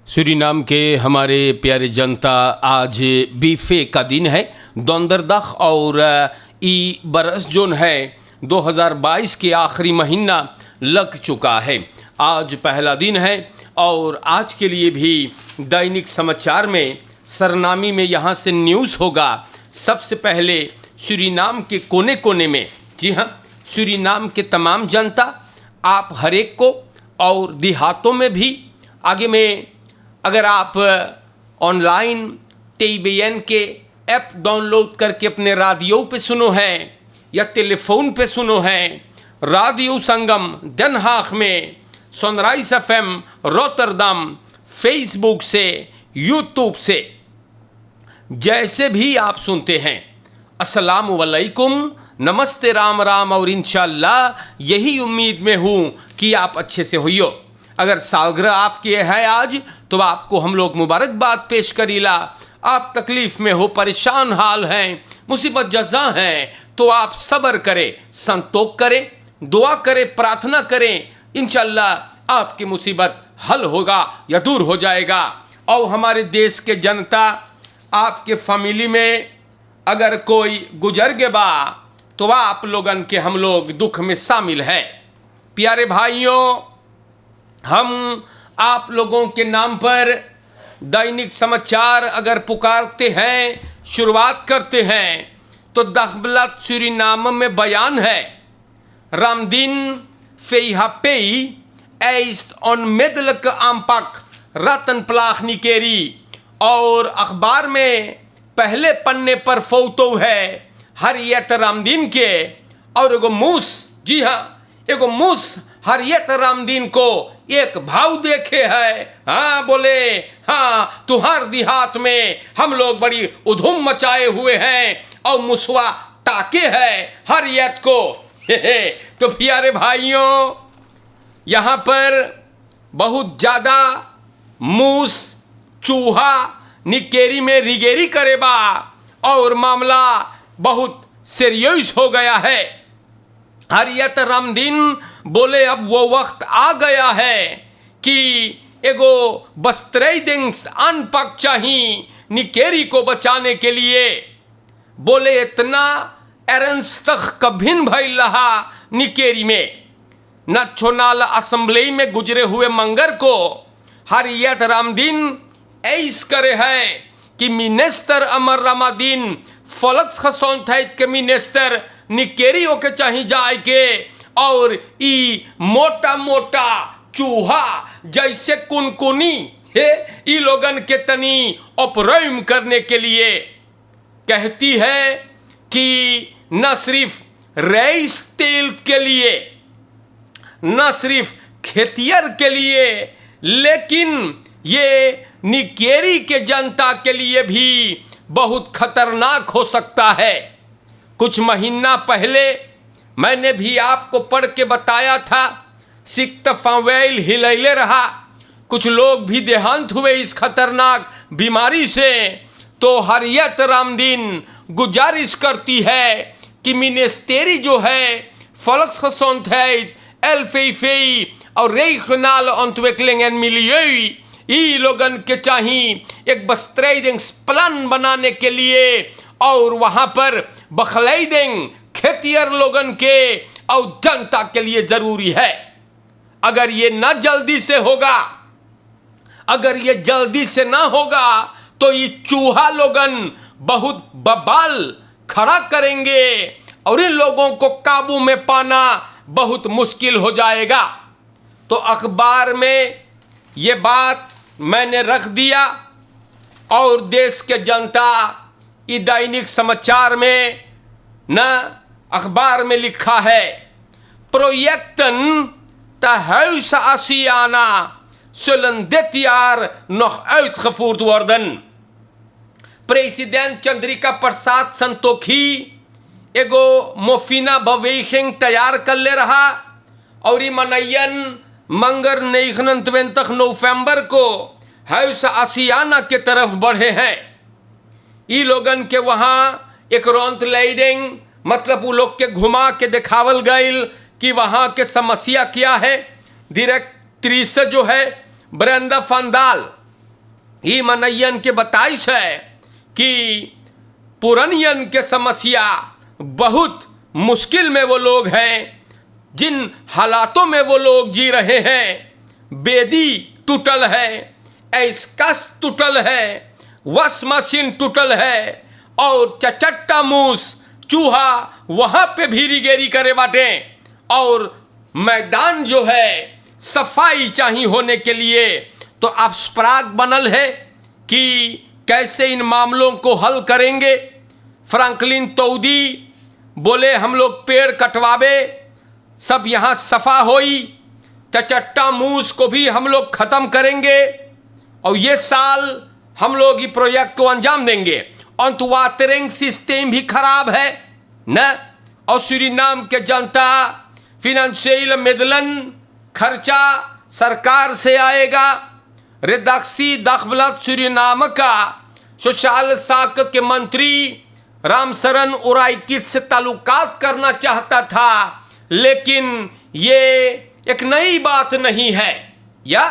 Suriname के हमारे प्यारे जनता, आज बीफे का दिन है। दोंदरदख और ई बरस जोन है 2022 के आखिरी महीना लग चुका है। आज पहला दिन है और आज के लिए भी दैनिक समाचार में सरनामी में यहाँ से न्यूज़ होगा। सबसे पहले सूरीनाम के कोने कोने में, जी हाँ, सूरीनाम के तमाम जनता, आप हर एक को, और देहातों में भी आगे में, अगर आप ऑनलाइन TBN के ऐप डाउनलोड करके अपने रेडियो पे सुनो हैं या टेलीफोन पे सुनो हैं, रेडियो संगम Den Haag में, सनराइज FM रोटरडम, फेसबुक से, यूट्यूब से, जैसे भी आप सुनते हैं, अस्सलाम वालेकुम, नमस्ते, राम राम, और इंशाल्लाह यही उम्मीद में हूँ कि आप अच्छे से होइयो। अगर सालगिरह आपकी है आज, तो आपको हम लोग मुबारकबाद पेश करीला। आप तकलीफ़ में हो, परेशान हाल हैं, मुसीबत जज़ा हैं, तो आप सब्र करें, संतोख करें, दुआ करें, प्रार्थना करें, इंशाल्लाह आपकी मुसीबत हल होगा या दूर हो जाएगा। और हमारे देश के जनता, आपके फैमिली में अगर कोई गुजर गए बा, तो आप लोगन के हम लोग दुख में शामिल है। प्यारे भाइयों, हम आप लोगों के नाम पर दैनिक समाचार अगर पुकारते हैं, शुरुआत करते हैं, तो दखबलत सूरीनाम में बयान है, रामदीन फेहापेई एस्ट onmiddellijke aanpak रतन निकेरी। और अखबार में पहले पन्ने पर फोटो है हरियत रामदीन के, और एगो मूस, जी हाँ, एगो मूस हरियत रामदीन को एक भाव देखे है। हाँ, बोले हाँ, तुहार देहात में हम लोग बड़ी उधूम मचाए हुए हैं, और मुसवा ताके है हरियत को। तो प्यारे भाइयों, यहाँ पर बहुत ज़्यादा मूस, चूहा निकेरी में रिगेरी करेबा, और मामला बहुत सीरियस हो गया है। हरियत रामदीन बोले अब वो वक्त आ गया है कि एगो बस्त्रेदिंग्स अनपक चाहिए निकेरी को बचाने के लिए। बोले इतना एरेंस तक कभिन भइल रहा निकेरी में। नेशनल असेंबली में गुजरे हुए मंगर को हरियत रामदीन ऐस करे है कि मिनिस्टर अमर रामादीन फलक्स खसौंथाइत के मिनिस्टर निकेरी होके चाहिए जाए के, और ई मोटा मोटा चूहा जैसे कुनकुनी है, ई लोगन के तनी ऑपरेम करने के लिए कहती है कि न सिर्फ रईस तेल के लिए, न सिर्फ खेतियर के लिए, लेकिन ये निकेरी के जनता के लिए भी बहुत खतरनाक हो सकता है। कुछ महीना पहले मैंने भी आपको पढ़ के बताया था, सिक्त फावेल हिलैले रहा, कुछ लोग भी देहांत हुए इस खतरनाक बीमारी से। तो हरियत रामदीन गुजारिश करती है कि मिनिस्टेरी जो है फलक्स खसौंथाइत एल्फेफेई और रेखनाल ऑन्टवेकलिंगन मिलियोई, ई लोगन के चाहिए एक बस्त्रेदिंग्स प्लान बनाने के लिए, और वहाँ पर बखलैदिंग खेतियर लोगन के और जनता के लिए ज़रूरी है। अगर ये न जल्दी से होगा, अगर ये जल्दी से ना होगा, तो ये चूहा लोगन बहुत बवाल खड़ा करेंगे और इन लोगों को काबू में पाना बहुत मुश्किल हो जाएगा। तो अखबार में ये बात मैंने रख दिया, और देश के जनता ई दैनिक समाचार में न अखबार में लिखा है, प्रोजेक्टन huis Asiana zullen dit jaar nog uitgevoerd worden। President Chandrika Prasad Santokhi एगो मोफिना beweging तैयार कर ले रहा, और ये मनयन मंगर 29 नवंबर को हाउस आसियाना के तरफ बढ़े हैं। ई लोगन के वहाँ एक रौंत लाइडिंग, मतलब वो लोग के घुमा के दिखावल गईल कि वहाँ के समस्या क्या है। डायरेक्ट्रिस जो है ब्रेंडा फंडाल, ई मनैयन के बताइश है कि पुरनियन के समस्या बहुत मुश्किल में वो लोग हैं, जिन हालातों में वो लोग जी रहे हैं। बेदी टूटल है, एस्कस टूटल है, वॉश मशीन टूटल है, और चचट्टा मूस चूहा वहाँ पे भीरी गेरी करे बाटे। और मैदान जो है सफाई चाहिए होने के लिए, तो अफस्पराग बनल है कि कैसे इन मामलों को हल करेंगे। फ्रैंकलिन तौदी बोले हम लोग पेड़ कटवावे, सब यहाँ सफा होई, चचट्टा मूस को भी हम लोग ख़त्म करेंगे और ये साल हम लोग ये प्रोजेक्ट को अंजाम देंगे। अंतवातरिंग सिस्टम भी खराब है न, और सूरीनाम के जनता फिनेंशियल मिदलन खर्चा सरकार से आएगा। रेदाक्सी दखबलत सूरीनाम का सोशल साक के मंत्री रामसरन उराइकित से ताल्लुकात करना चाहता था, लेकिन ये एक नई बात नहीं है, या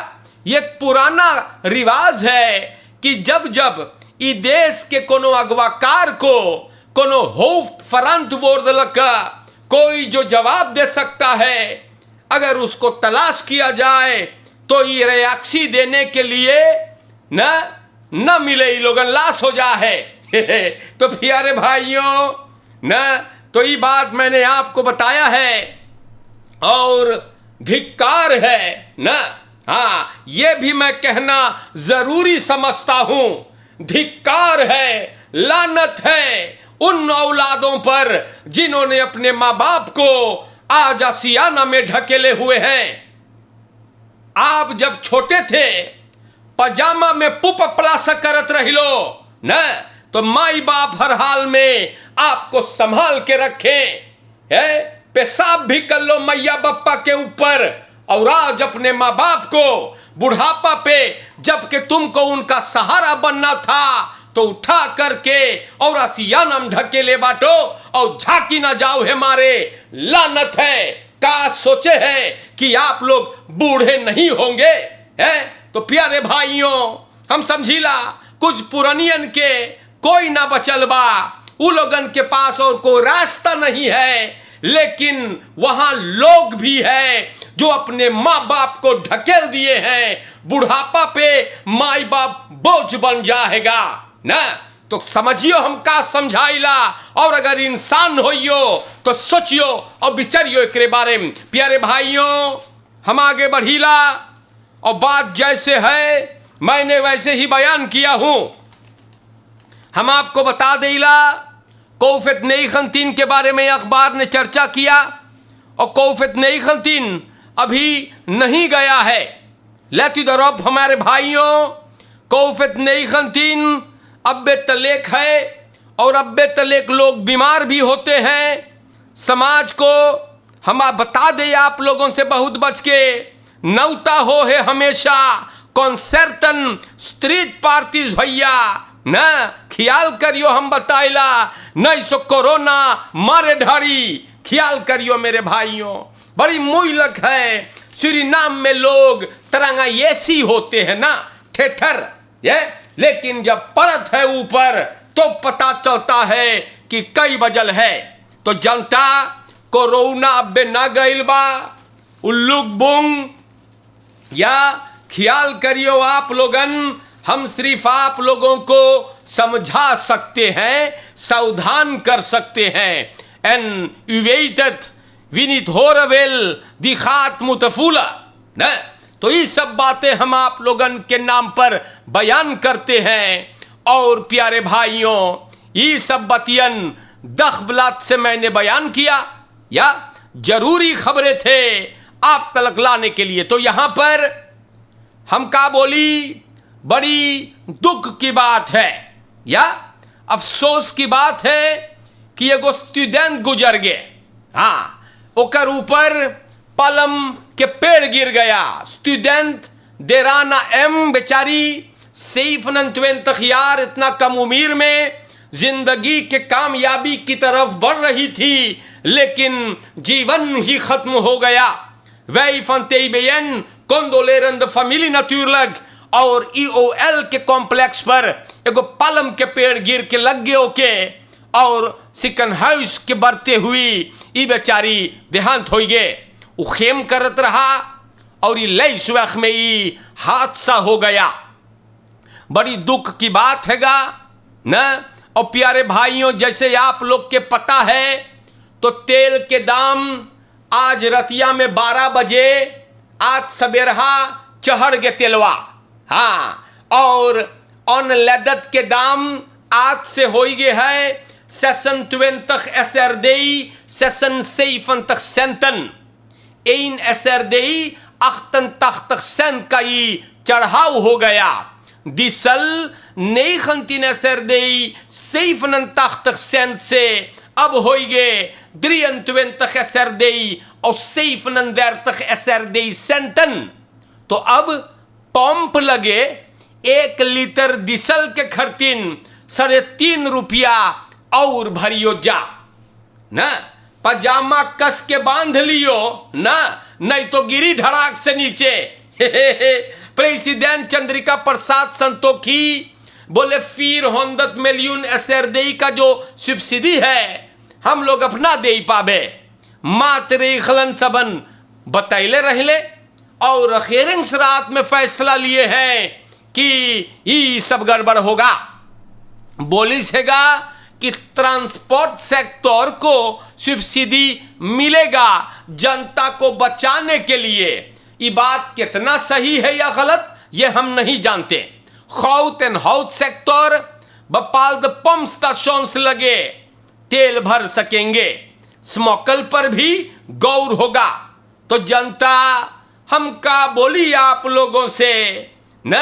ये पुराना रिवाज है कि जब जब ई देश के कोनो अगवाकार को कोनो होफ्ट फरंत बोर्दलक कोई जो जवाब दे सकता है, अगर उसको तलाश किया जाए तो ये रिएक्सी देने के लिए न मिले, ये लोगन लाश हो जा है। तो प्यारे भाइयों न, तो ये बात मैंने आपको बताया है और धिक्कार है न। हाँ, ये भी मैं कहना जरूरी समझता हूं, धिक्कार है, लानत है उन औलादों पर जिन्होंने अपने माँ बाप को आज आसियाना में ढकेले हुए हैं। आप जब छोटे थे पजामा में पुप प्लासा करत रही लो न, तो माई बाप हर हाल में आपको संभाल के रखे है, पेशाब भी कर लो मैया बप्पा के ऊपर, और आज अपने माँ बाप को बुढ़ापा पे जबकि तुमको उनका सहारा बनना था तो उठा करके और आसियाना में ढकेले बाटो और झांकी ना जाओ है मारे। लानत है, का सोचे है कि आप लोग बूढ़े नहीं होंगे है। तो प्यारे भाइयों हम समझीला कुछ पुरानियन के कोई ना बचल बा, उ लोगन के पास और कोई रास्ता नहीं है, लेकिन वहां लोग भी है जो अपने माँ बाप को ढकेल दिए हैं। बुढ़ापा पे माई बाप बोझ बन जाएगा ना, तो समझियो हम का समझाइला, और अगर इंसान होइयो तो सोचियो और विचारियो एकरे बारे में। प्यारे भाइयों हम आगे बढ़ीला और बात जैसे है मैंने वैसे ही बयान किया हूं। हम आपको बता देला कोफेत नई खंतीन के बारे में अखबार ने चर्चा किया, और कोफेत नई खंतीन अभी नहीं गया है। लेती दरब हमारे भाइयों, कोफेत नई खंतीन अब्बे तलेक है, और अब्बे तलेक लोग बीमार भी होते हैं। समाज को हम बता दे आप लोगों से बहुत बच के नौता हो है हमेशा कॉन्सर्टन स्ट्रीट पार्टीज भैया न, ख्याल करियो हम बताइला, नहीं सो कोरोना मारे ढारी, ख्याल करियो मेरे भाइयों। बड़ी मुइलक है सूरीनाम में लोग तरंगा ऐसी होते हैं ना ठेठर ये, लेकिन जब परत है ऊपर तो पता चलता है कि कई बजल है। तो जनता कोरोना अब्बे ना गइल बा उल्लुक बुंग, या ख्याल करियो आप लोगन, हम सिर्फ आप लोगों को समझा सकते हैं, सावधान कर सकते हैं। एन युवेइतत विनित होरवेल दिखात मुतफूला न, तो ये सब बातें हम आप लोगन के नाम पर बयान करते हैं। और प्यारे भाइयों ये सब बतियन दखबलात से मैंने बयान किया, या जरूरी खबरें थे आप तलक लाने के लिए। तो यहां पर हम का बोली, बड़ी दुख की बात है या अफसोस की बात है कि एगो स्टूडेंट गुजर गए। हाँ, ओकर ऊपर पलम के पेड़ गिर गया। स्टूडेंट देराना एम बेचारी सैफ नंतवेन तखियार इतना कम उम्र में जिंदगी के कामयाबी की तरफ बढ़ रही थी, लेकिन जीवन ही खत्म हो गया। वही फंतेबेन कोंडोलेरन द फैमिली natürlich और EOL के कॉम्प्लेक्स पर एगो पालम के पेड़ गिर के लग गयो के और सिकन हाउस के बढ़ते हुई ई बेचारी देहांत हो गए। वो खेम करत रहा और ये लई सुबह में ई हादसा हो गया। बड़ी दुख की बात हैगा न। और प्यारे भाइयों, जैसे आप लोग के पता है तो तेल के दाम आज रतिया में 12 बजे आज सवेरा चढ़ गए तेलवा। हाँ, और अनलेदत के दाम आज से हो गए है 26 SRDI 76 centen 1 SRDI 88 cent का ही चढ़ाव हो गया। डीजल 19 SRDI 87 cent से अब हो गए 23 SRDI और 37 SRDI centen। तो अब पंप लगे 1 लीटर डीजल के खर्चिन 3.5 रुपया और भरियो जा ना। पजामा कस के बांध लियो ना, नहीं तो गिरी धड़ाक से नीचे। प्रेसिडेंट चंद्रिका प्रसाद संतोखी बोले 400 मिलियन SRDI का जो सब्सिडी है हम लोग अपना दे पावे। मात्र खलन सबन बतैले रहले और अखेरिंग्स रात में फैसला लिए हैं कि ये सब गड़बड़ होगा। बोली सेगा कि ट्रांसपोर्ट सेक्टर को सब्सिडी मिलेगा जनता को बचाने के लिए। ये बात कितना सही है या गलत ये हम नहीं जानते। हाउस एंड हाउस सेक्टर बपाल द पंप स्टेशन लगे तेल भर सकेंगे, स्मोकल पर भी गौर होगा। तो जनता हम का बोली आप लोगों से न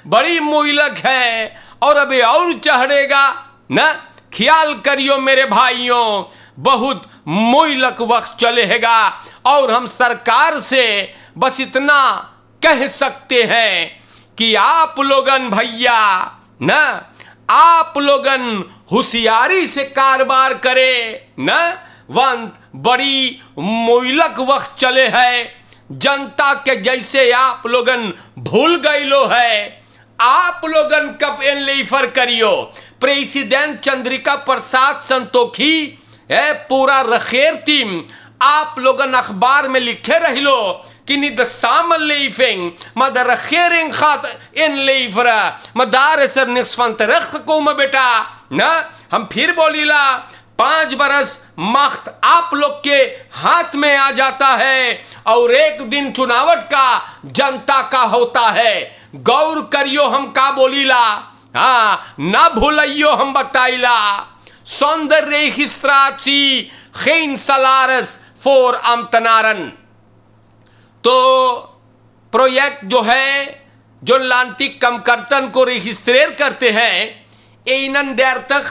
बड़ी मुइलक है और अभी और चढ़ेगा न। ख्याल करियो मेरे भाइयों, बहुत मुइलक वक्त चलेगा और हम सरकार से बस इतना कह सकते हैं कि आप लोगन भैया न, आप लोगन होशियारी से कारोबार करे न। वंत बड़ी मुइलक वक्त चले है। जनता के जैसे आप लोगन भूल गई लो है। आप लोगन कब इन लीफर करियो। प्रेसिडेंट चंद्रिका प्रसाद संतोखी है पूरा रखेर टीम आप लोगन अखबार में लिखे रह लो कि निद सामल लीफिंग मदर रखेरिंग खात इन लीफरा मदार सर निस्फंत रख को में बेटा ना। हम फिर बोलीला 5 बरस मख्त आप लोग के हाथ में आ जाता है और एक दिन चुनावट का जनता का होता है। गौर करियो हम का बोलीला, हाँ ना भूलियो हम बताइला। सौंदर्य हिस्त्राची खीन सलारस फोर अमतनारन। तो प्रोजेक्ट जो है जो लांटिक कमकर्तन को रजिस्ट्रेर करते हैं इन देर तक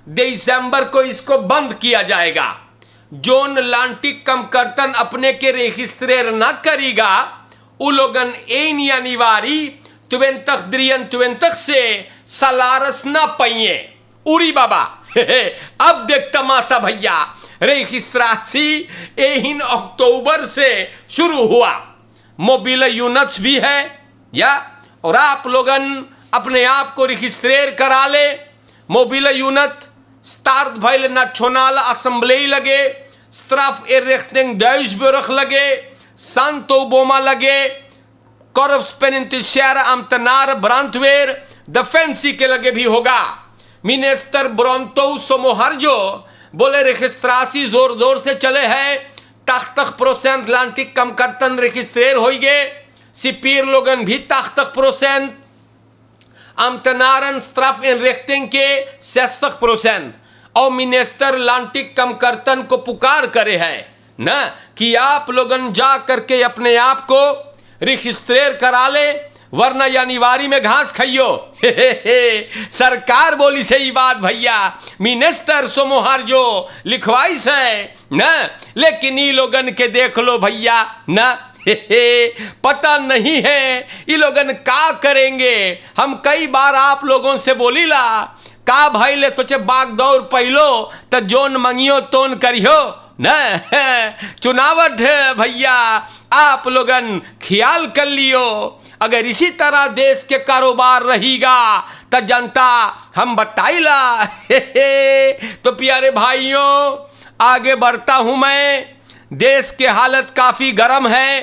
दिसंबर को इसको बंद किया जाएगा। जोन लांटिक कमकर्तन अपने के रजिस्ट्रेर ना करेगा उ लोगन एन अनिवार्य 2023 से सलारस ना पाइए उड़ी बाबा। अब देख तमाशा भैया, रजिस्ट्रेशन एहिन अक्टूबर से शुरू हुआ। मोबाइल यूनिट्स भी है या और आप लोगन अपने आप को रजिस्ट्रेर करा ले। मोबाइल यूनिट स्टार्ट भइल नेशनल असेंबली लगे, स्ट्राफ एरेक्टिंग डाइस ब्यूरख लगे, सांतो बोमा लगे, कॉर्प्सपेनिंटिशर अमतनार ब्रांथवेर डिफेंसी के लगे भी होगा। मिनिस्टर ब्रोंतो सोमोहरजो बोले रजिस्ट्रेशन जोर जोर से चले है। तख्तक % लांटिक कमकर्तन रजिस्ट्रेर हो गए। सिपीर लोगन भी तख्तक % अमतनारन स्ट्राफ इन रेख्टिंग के 60% और मिनिस्टर लांटिक कमकर्तन को पुकार करे है ना कि आप लोगन जा करके अपने आप को रजिस्ट्रेर करा ले वरना अनिवार्य में घास खाइयो। सरकार बोली सही बात भैया, मिनिस्टर सोमोहर जो लिखवाई है ना, लेकिन ये लोगन के देख लो भैया ना पता नहीं है ये लोगन का करेंगे। हम कई बार आप लोगों से बोलीला का भाई ले सोचे बाग दौड़ पहलो तो जोन मंगियो तोन करियो न। चुनावट है भैया, आप लोगन ख्याल कर लियो, अगर इसी तरह देश के कारोबार रहेगा तो जनता हम बताइला। तो प्यारे भाइयों, आगे बढ़ता हूं मैं। देश के हालत काफी गर्म है।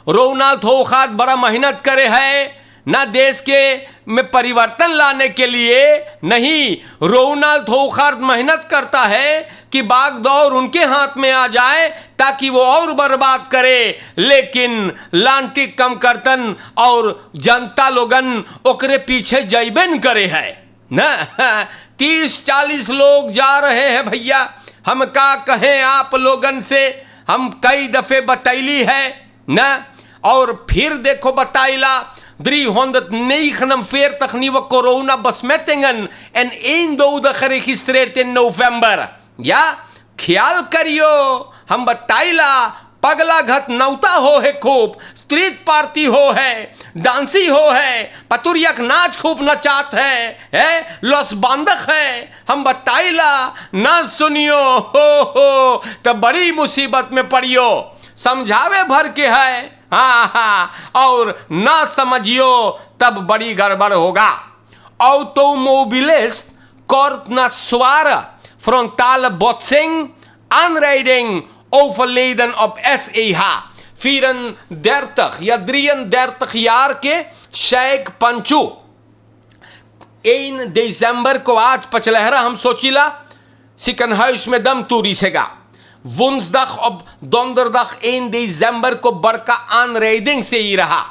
रोनाल्ड थोखात बड़ा मेहनत करे है ना देश के में परिवर्तन लाने के लिए, नहीं, रोनाल्ड थोखात मेहनत करता है कि बागडोर उनके हाथ में आ जाए ताकि वो और बर्बाद करे, लेकिन लांटिक कम करतन और जनता लोगन ओकरे पीछे जैबन करे है ना। 30-40 लोग जा रहे हैं भैया। हम का कहें आप लोगन से, हम कई दफे बतैली है ना, और फिर देखो बताइला 349 corona besmettingen en 1 dode geregistreerd in november. Ja, ख्याल करियो, हम बताइला पगला घट नौता हो है, खूब स्ट्रीट पार्टी हो है, डांसी हो है, पतुरियक नाच खूब नचात है लॉस बांधक है। हम बताइला ना सुनियो हो तो बड़ी मुसीबत में पड़ियो। समझावे भर के है, हाँ, और ना समझियो तब बड़ी गड़बड़ होगा। Automobilist kort na zware frontale botsing, aanrijding, overleden op SEH। 34 या 33 jaar के शेख पंचू 1 दिसंबर को आज पचलहरा हम सोचिला सिकनहाउस में दम तूरी सेगा। woensdag op donderdag 1 दिसंबर को बड़का aanrijding से ही रहा।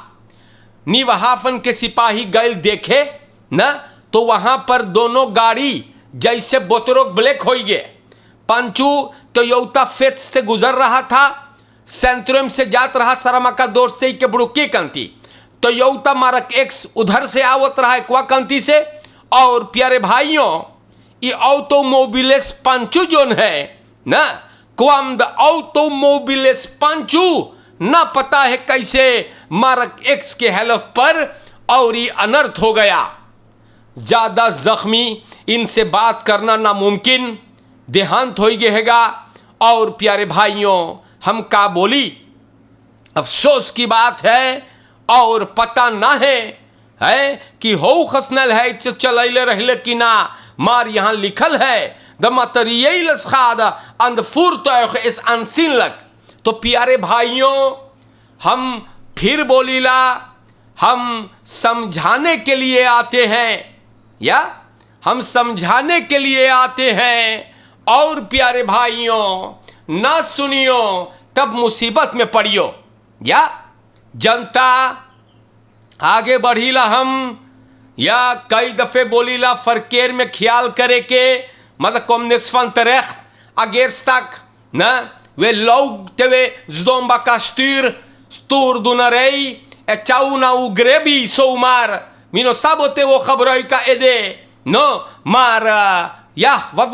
नीवहाफन के सिपाही गैल देखे ना तो वहां पर दोनों गाड़ी जैसे बोतरों ब्लैक हो गए। पंचू टोयोटा फेथ से गुजर रहा था, सेंट्रम से जात रहा सरामका दोस्ते के बुड़की कंती। टोयोटा मार्क एक्स उधर से आवत रहा एक्वा कंती से। और प्यारे भाइयों, ये ऑटोमोबिलेस पंचू जोन है ना, क्वाम द ऑटोमोबिलेस पंचू ना पता है कैसे मार्क एक्स के हेल्प पर और ये अनर्थ हो गया। ज्यादा जख्मी, इनसे बात करना नामुमकिन, देहांत हो गएगा। और प्यारे भाइयों, हम का बोली, अफसोस की बात है और पता ना है कि हो खसनल है तो चलैले रहले कि ना। मार यहाँ लिखल है the materiële schade aan de voertuigen is aanzienlijk। तो प्यारे भाइयों, हम फिर बोलीला, हम समझाने के लिए आते हैं, या हम समझाने के लिए आते हैं। और प्यारे भाइयों, ना सुनियो तब मुसीबत में पड़ियो। या जनता आगे बढ़ीला हम, या कई दफे बोलीला फरकेर में ख्याल करे के मतलब कॉम्निक्स van terecht ageerstak na we loog te we zdombaka stoerdoenerij chauna u grebi zomaar mino sabote wo gebruiken ede no maar ja, wat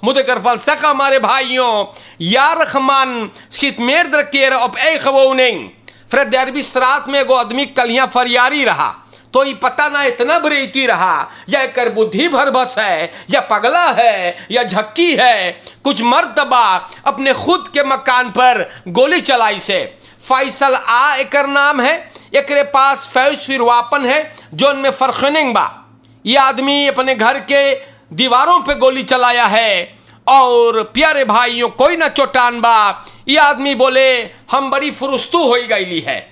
moet ik ervan zeggen, maar भाइयों, या Rahman schiet meerdere keren op eigen woning। Fred Derby स्त्रात में एगो आदमी कलियां फरियारी रहा, तो ये पता ना इतना बरेती रहा या कर बुद्धि भरबस है या पगला है या झक्की है। कुछ मर्तबा अपने खुद के मकान पर गोली चलाई से। फैसल आ एकर नाम है, एकरे पास फौज फिर वापन है जो उनमें फरखनिंग बा। ये आदमी अपने घर के दीवारों पे गोली चलाया है। और प्यारे भाइयों, कोई ना चोटान बा। ये आदमी बोले हम बड़ी फुरुस्तू हो गई है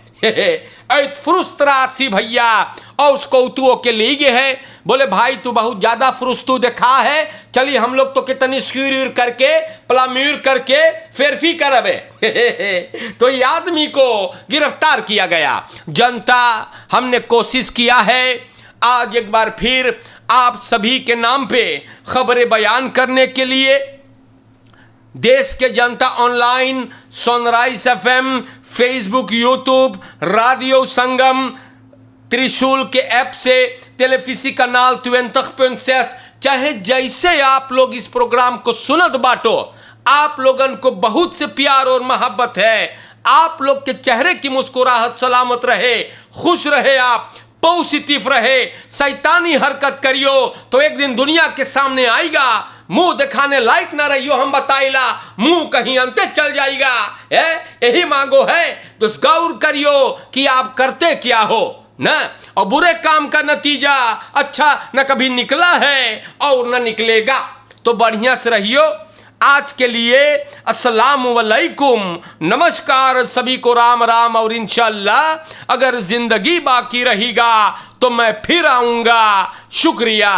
फ्रुस्त्रासी भैया, और उस कौतुओं के ले गए है। बोले भाई तू बहुत ज्यादा फ्रुस्तू देखा है, चलिए हम लोग तो कितनी स्क्यूर करके प्लाम्यूर करके फेरफी करबे। तो ये आदमी को गिरफ्तार किया गया। जनता हमने कोशिश किया है आज एक बार फिर आप सभी के नाम पे खबरें बयान करने के लिए। देश के जनता online Sunrise FM, Facebook, YouTube, radio Sangam, Trishul के ऐप से, टेलीविजन कनाल 20.6, चाहे जैसे आप लोग इस प्रोग्राम को सुनत बाटो, आप लोगन को बहुत से प्यार और मोहब्बत है। आप लोग के चेहरे की मुस्कुराहट सलामत रहे, खुश रहे, आप पॉजिटिव रहे। शैतानी हरकत करियो तो एक दिन दुनिया के सामने आएगा मुंह दिखाने लायक ना रहियो, हम बताइला मुंह कहीं अंते चल जाएगा। यही मांगो है तो गौर करियो कि आप करते क्या हो ना, और बुरे काम का नतीजा अच्छा न कभी निकला है और न निकलेगा। तो बढ़िया से रहियो। आज के लिए अस्सलाम वालेकुम, नमस्कार सभी को, राम राम। और इंशाअल्लाह अगर जिंदगी बाकी रहेगा तो मैं फिर आऊंगा। शुक्रिया।